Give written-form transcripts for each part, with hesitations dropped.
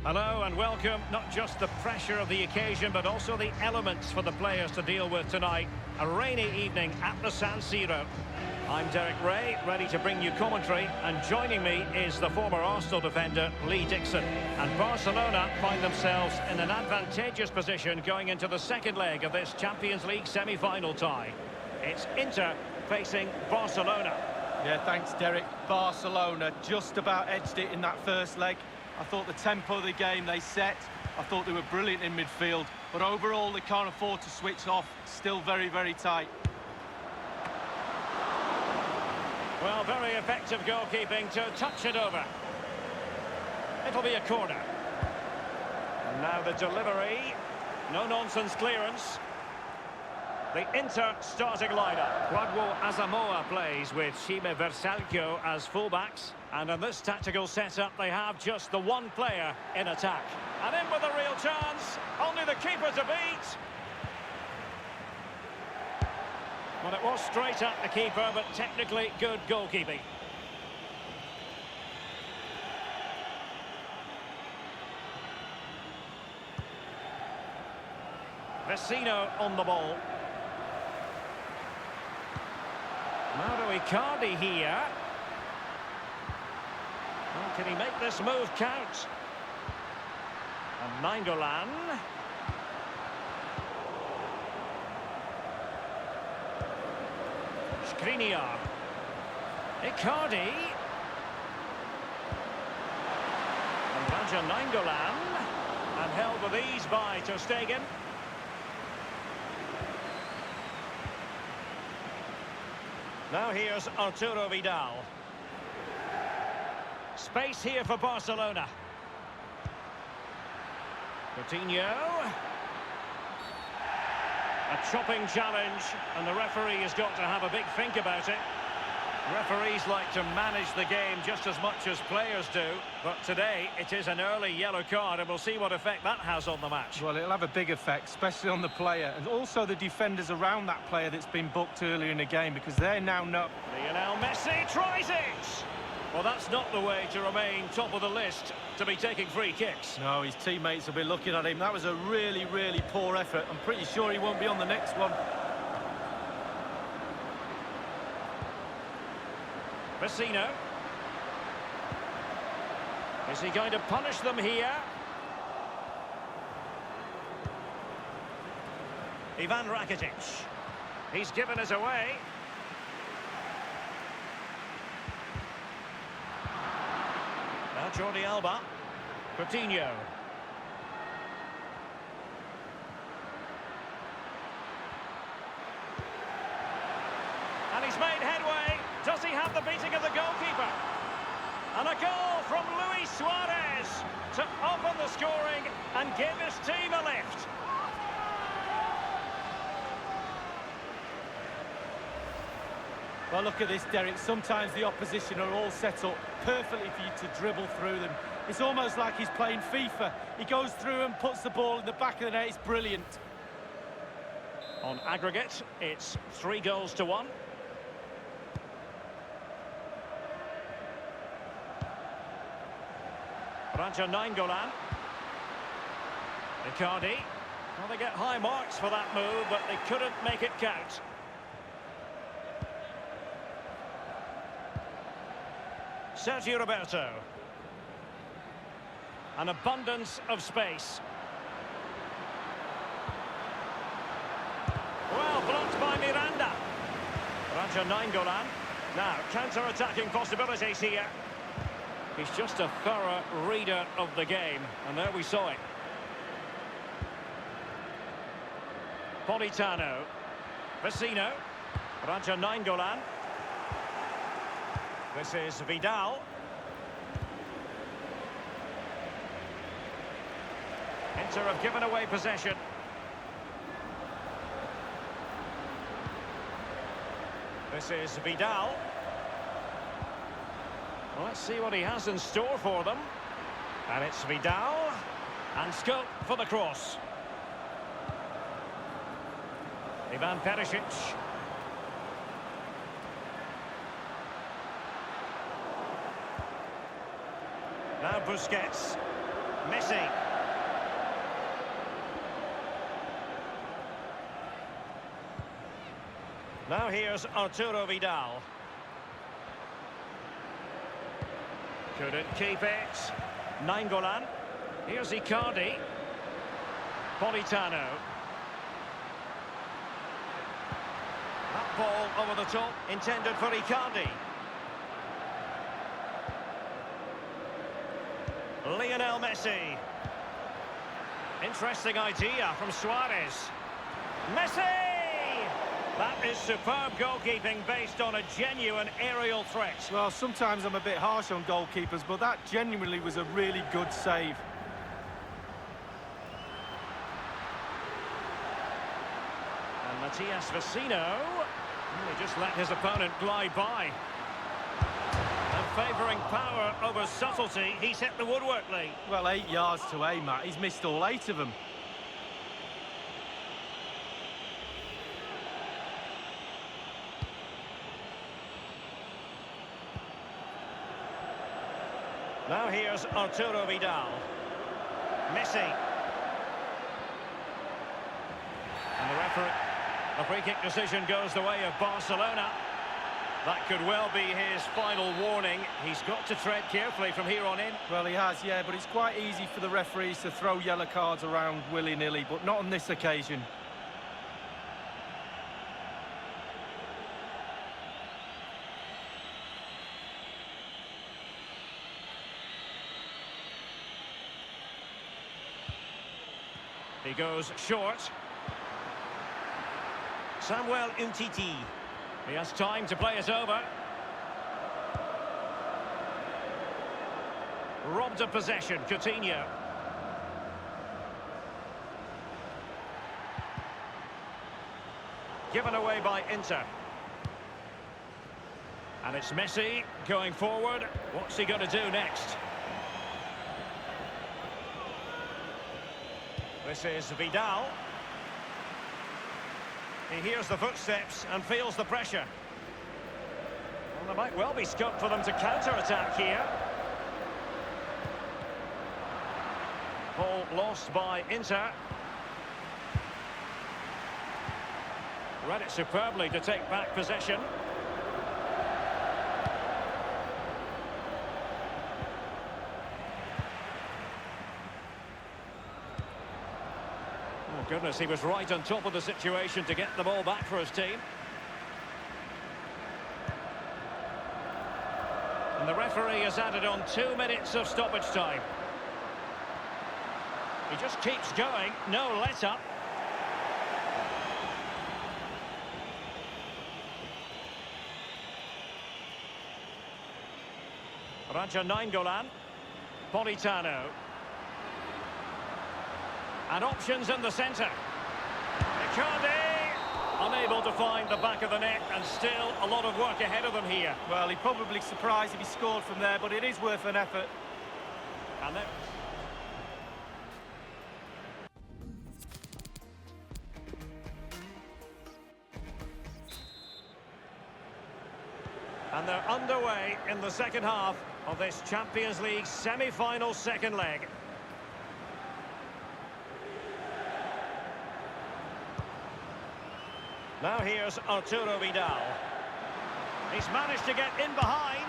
Hello and welcome. Not just the pressure of the occasion, but also the elements for the players to deal with tonight. A rainy evening at the San Siro. I'm Derek Ray, ready to bring you commentary, and joining me is the former Arsenal defender, Lee Dixon. And Barcelona find themselves in an advantageous position going into the second leg of this Champions League semi-final tie. It's Inter facing Barcelona. Yeah, thanks, Derek. Barcelona just about edged it in that first leg. I thought the tempo of the game they set, I thought they were brilliant in midfield, but overall they can't afford to switch off. Still very, very tight. Well, very effective goalkeeping to touch it over. It'll be a corner. And now the delivery. No-nonsense clearance. The Inter starting lineup. Guadwo Asamoah plays with Shime Versalcio as fullbacks. And in this tactical setup, they have just the one player in attack. And in with a real chance. Only the keeper to beat. Well, it was straight at the keeper, but technically good goalkeeping. Vecino on the ball. Mauro Icardi here. Well, can he make this move count? And Nainggolan. Skriniar. Icardi. And Nainggolan. And held with ease by Ter Stegen. Now here's Arturo Vidal. Space here for Barcelona. Coutinho. A chopping challenge, and the referee has got to have a big think about it. Referees like to manage the game just as much as players do, but today it is an early yellow card, and we'll see what effect that has on the match. Well, it'll have a big effect, especially on the player, and also the defenders around that player that's been booked earlier in the game, because they now know... Lionel Messi tries it! Well, that's not the way to remain top of the list, to be taking free kicks. No, his teammates will be looking at him. That was a really, really poor effort. I'm pretty sure he won't be on the next one. Vecino. Is he going to punish them here? Ivan Rakitic. He's given us away. Now Jordi Alba. Coutinho. And he's made headway. Does he have the beating of the goalkeeper? And a goal from Luis Suarez to open the scoring and give his team a lift. Well, look at this, Derek. Sometimes the opposition are all set up perfectly for you to dribble through them. It's almost like he's playing FIFA. He goes through and puts the ball in the back of the net. It's brilliant. On aggregate, it's 3-1. Nainggolan. Icardi. Well, they get high marks for that move, but they couldn't make it count. Sergio Roberto. An abundance of space. Well, blocked by Miranda. Nainggolan. Now, counter-attacking possibilities here. He's just a thorough reader of the game, and there we saw it. Politano. Vecino. Nainggolan. This is Vidal. Inter have given away possession. This is Vidal. Well, let's see what he has in store for them. And it's Vidal. And scope for the cross. Ivan Perisic. Now Busquets. Messi. Now here's Arturo Vidal. Couldn't keep it. Nainggolan. Here's Icardi. Politano. That ball over the top, intended for Icardi. Lionel Messi. Interesting idea from Suarez. Messi! That is superb goalkeeping based on a genuine aerial threat. Well, sometimes I'm a bit harsh on goalkeepers, but that genuinely was a really good save. And Matias Vecino, he just let his opponent glide by. And favouring power over subtlety, he's hit the woodwork, Lee. Well, 8 yards to aim at. He's missed all 8 of them. Now here's Arturo Vidal. Messi. And the free kick decision goes the way of Barcelona. That could well be his final warning. He's got to tread carefully from here on in. Well, he has, yeah, but it's quite easy for the referees to throw yellow cards around willy-nilly, but not on this occasion. He goes short. Samuel Umtiti. He has time to play it over. Robbed of possession, Coutinho. Given away by Inter. And it's Messi going forward. What's he going to do next? This is Vidal. He hears the footsteps and feels the pressure. Well, there might well be scope for them to counter-attack here. Ball lost by Inter. Read it superbly to take back possession. Oh, goodness, he was right on top of the situation to get the ball back for his team. And the referee has added on 2 minutes of stoppage time. He just keeps going, no let-up. Raja Nainggolan. Politano. And options in the centre. Icardi, unable to find the back of the net, and still a lot of work ahead of them here. Well, he'd probably be surprised if he scored from there, but it is worth an effort. And then... And they're underway in the second half of this Champions League semi-final second leg. Now here's Arturo Vidal. He's managed to get in behind.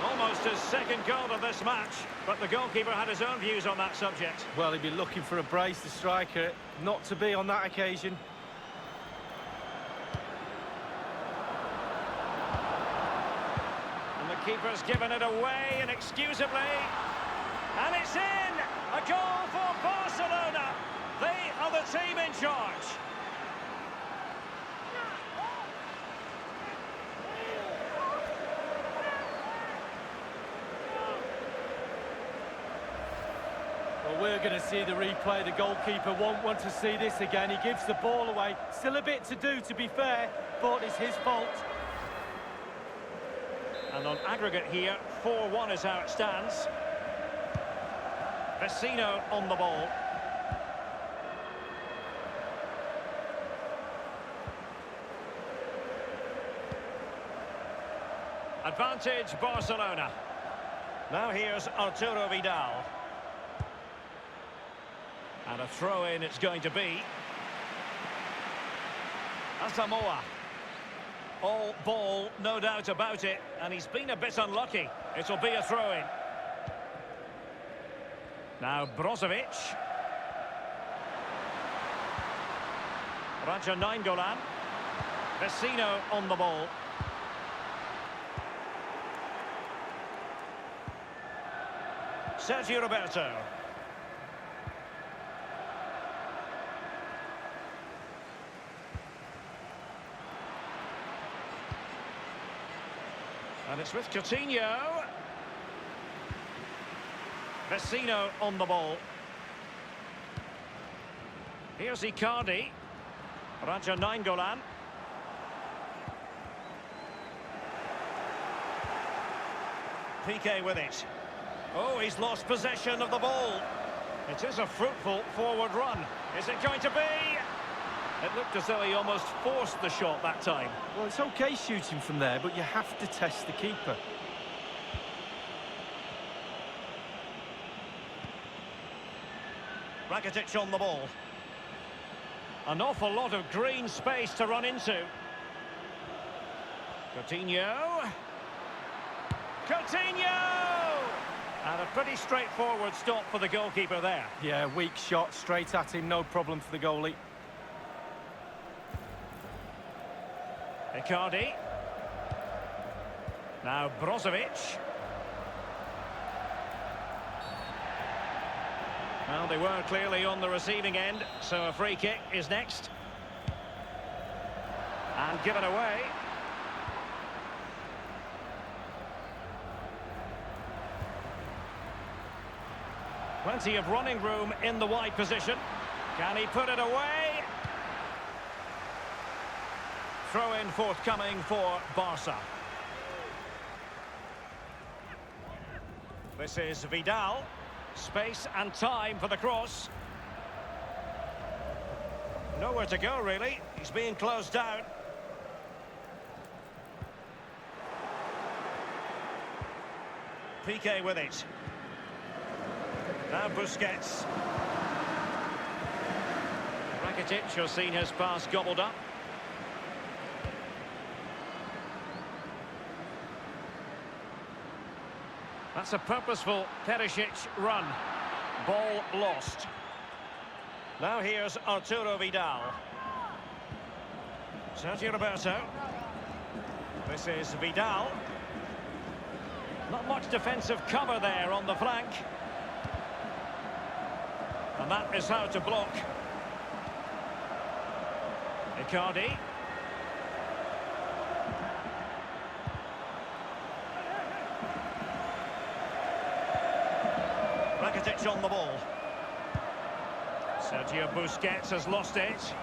Almost his second goal of this match, but the goalkeeper had his own views on that subject. Well, he'd be looking for a brace, the striker, not to be on that occasion. And the keeper's given it away inexcusably. And it's in! A goal for Barcelona! They are the team in charge. Well, we're going to see the replay. The goalkeeper won't want to see this again. He gives the ball away. Still a bit to do, to be fair, but it's his fault. And on aggregate here, 4-1 is how it stands. Vecino on the ball. Advantage Barcelona. Now here's Arturo Vidal. And a throw-in it's going to be. Asamoah. All ball, no doubt about it, and he's been a bit unlucky. It'll be a throw-in. Now Brozovic. Raja Nainggolan. Vecino on the ball. Sergio Roberto. And it's with Coutinho. Vecino on the ball. Here's Icardi. Raja Nainggolan. Piqué with it. Oh, he's lost possession of the ball. It is a fruitful forward run. Is it going to be? It looked as though he almost forced the shot that time. Well, it's okay shooting from there, but you have to test the keeper. Rakitic on the ball. An awful lot of green space to run into. Coutinho. Coutinho! And a pretty straightforward stop for the goalkeeper there. Yeah, weak shot, straight at him, no problem for the goalie. Icardi. Now Brozovic. Well, they were clearly on the receiving end, so a free kick is next. And given away. Plenty of running room in the wide position. Can he put it away? Throw-in forthcoming for Barca. This is Vidal. Space and time for the cross. Nowhere to go, really. He's being closed down. Piqué with it. Now Busquets. Rakitic has seen his pass gobbled up. That's a purposeful Perisic run. Ball lost. Now here's Arturo Vidal. Sergio Roberto. This is Vidal. Not much defensive cover there on the flank. And that is how to block. Icardi. Rakitic on the ball. Sergio Busquets has lost it.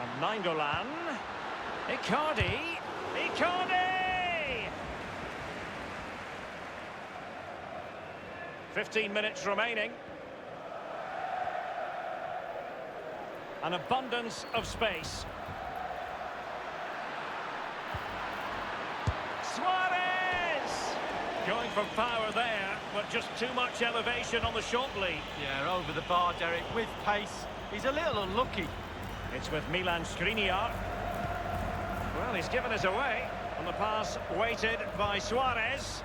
And Nainggolan. Icardi. Icardi! 15 minutes remaining. An abundance of space. Suarez! Going for power there, but just too much elevation on the short lead. Yeah, over the bar, Derek, with pace. He's a little unlucky. It's with Milan Skriniar. Well, he's given us away. On the pass weighted by Suarez.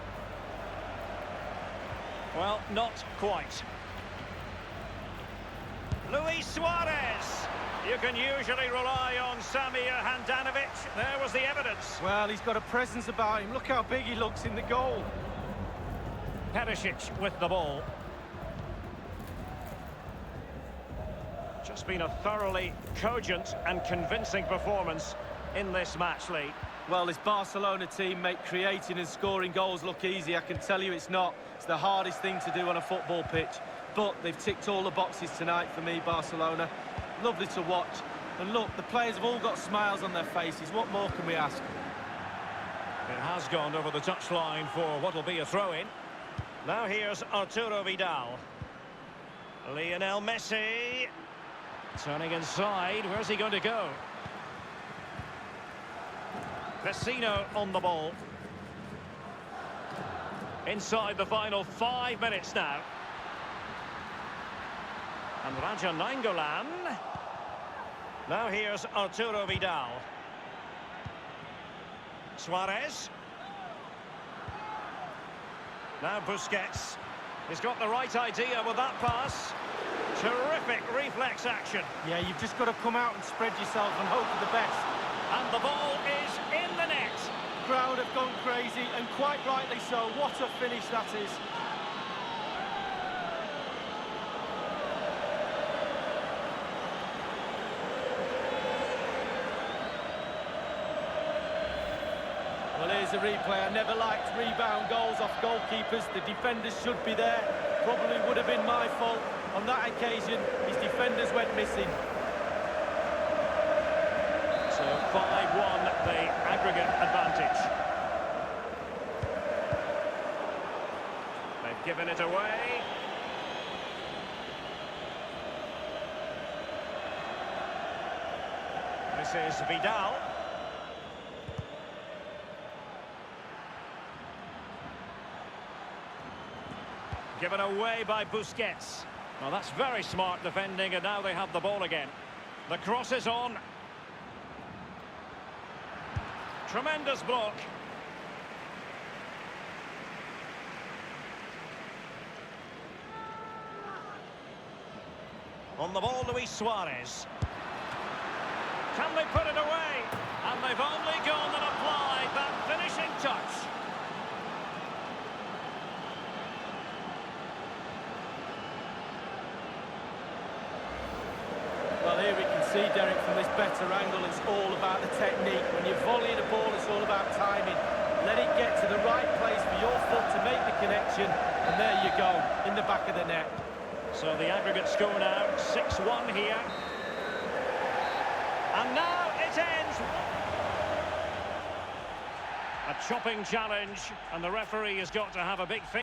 Well, not quite. Luis Suarez. You can usually rely on Samir Handanovic. There was the evidence. Well, he's got a presence about him. Look how big he looks in the goal. Perisic with the ball. Just been a thoroughly cogent and convincing performance in this match, Lee. Well, this Barcelona team make creating and scoring goals look easy. I can tell you it's not. It's the hardest thing to do on a football pitch. But they've ticked all the boxes tonight for me, Barcelona. Lovely to watch. And look, the players have all got smiles on their faces. What more can we ask? It has gone over the touchline for what will be a throw-in. Now here's Arturo Vidal. Lionel Messi. Turning inside. Where's he going to go? Vecino on the ball. Inside the final 5 minutes now. And Raja Nainggolan. Now here's Arturo Vidal. Suarez. Now Busquets. He's got the right idea with that pass. Terrific reflex action. Yeah, you've just got to come out and spread yourself and hope for the best. And the ball is in the net. Crowd have gone crazy, and quite rightly so. What a finish that is. Well, here's a replay. I never liked rebound goals off goalkeepers. The defenders should be there. Probably would have been my fault. On that occasion, his defenders went missing. So 5-1, the aggregate advantage. They've given it away. This is Vidal. Given away by Busquets. Well, that's very smart defending, and now they have the ball again. The cross is on. Tremendous block. On the ball, Luis Suarez. Can they put it away? And they've only gone and applied that finishing touch. Well, here we can see, Derek, from this better angle, it's all about the technique. When you're volleying a ball, it's all about timing. Let it get to the right place for your foot to make the connection, and there you go, in the back of the net. So the aggregate score now, 6-1 here. And now it ends. A chopping challenge, and the referee has got to have a big finger.